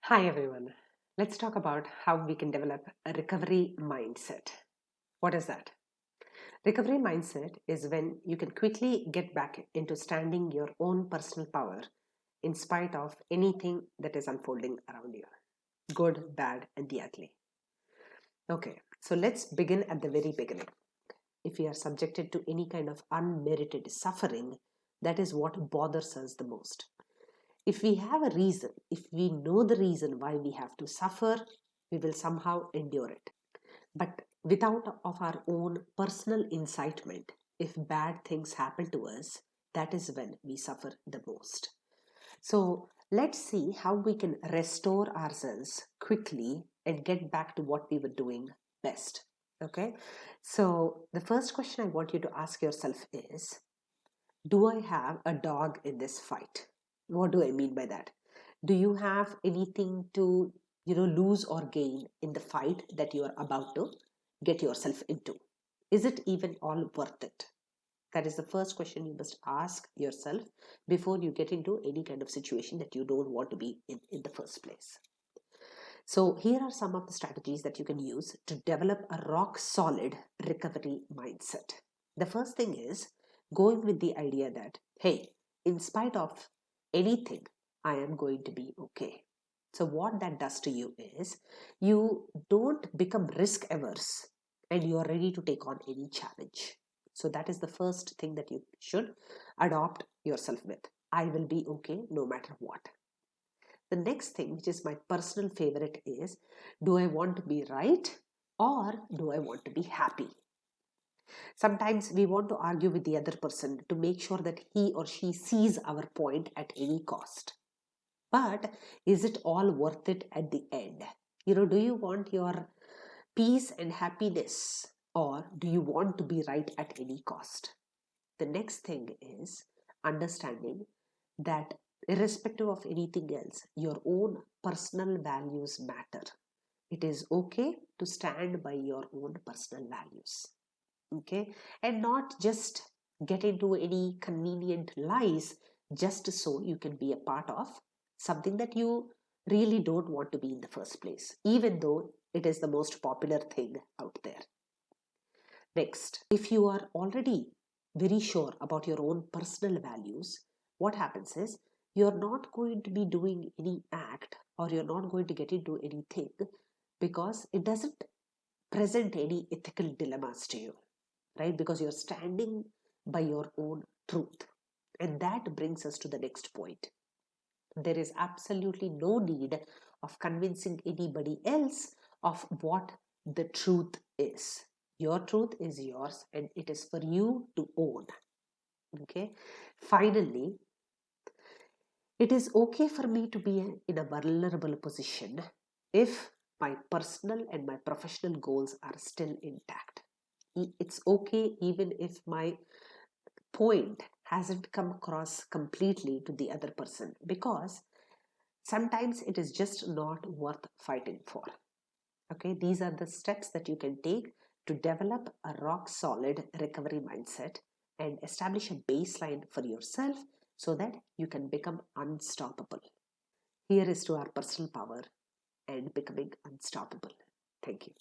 Hi everyone. Let's talk about how we can develop a recovery mindset. What is that? Recovery mindset is when you can quickly get back into standing your own personal power in spite of anything that is unfolding around you, good, bad, and the ugly. Okay, so let's begin at the very beginning. If we are subjected to any kind of unmerited suffering, that is what bothers us the most. If we have a reason, if we know the reason why we have to suffer, we will somehow endure it. But without of our own personal incitement, if bad things happen to us, that is when we suffer the most. So let's see how we can restore ourselves quickly and get back to what we were doing best. Okay, so the first question I want you to ask yourself is, do I have a dog in this fight? What do I mean by that? Do you have anything to lose or gain in the fight that you are about to get yourself into? Is it even all worth it? That is the first question you must ask yourself before you get into any kind of situation that you don't want to be in the first place. So here are some of the strategies that you can use to develop a rock solid recovery mindset. The first thing is going with the idea that, hey, in spite of anything, I am going to be okay. So what that does to you is you don't become risk averse and you are ready to take on any challenge. So that is the first thing that you should adopt yourself with. I will be okay no matter what. The next thing, which is my personal favorite, is, do I want to be right or do I want to be happy? Sometimes we want to argue with the other person to make sure that he or she sees our point at any cost. But is it all worth it at the end? Do you want your peace and happiness or do you want to be right at any cost? The next thing is understanding that irrespective of anything else, your own personal values matter. It is okay to stand by your own personal values. Okay, and not just get into any convenient lies just so you can be a part of something that you really don't want to be in the first place, even though it is the most popular thing out there. Next, if you are already very sure about your own personal values, what happens is you're not going to be doing any act or you're not going to get into anything because it doesn't present any ethical dilemmas to you, right? Because you're standing by your own truth. And that brings us to the next point. There is absolutely no need of convincing anybody else of what the truth is. Your truth is yours and it is for you to own. Okay. Finally, it is okay for me to be in a vulnerable position if my personal and my professional goals are still intact. It's okay even if my point hasn't come across completely to the other person, because sometimes it is just not worth fighting for. Okay, these are the steps that you can take to develop a rock solid recovery mindset and establish a baseline for yourself so that you can become unstoppable. Here is to our personal power and becoming unstoppable. Thank you.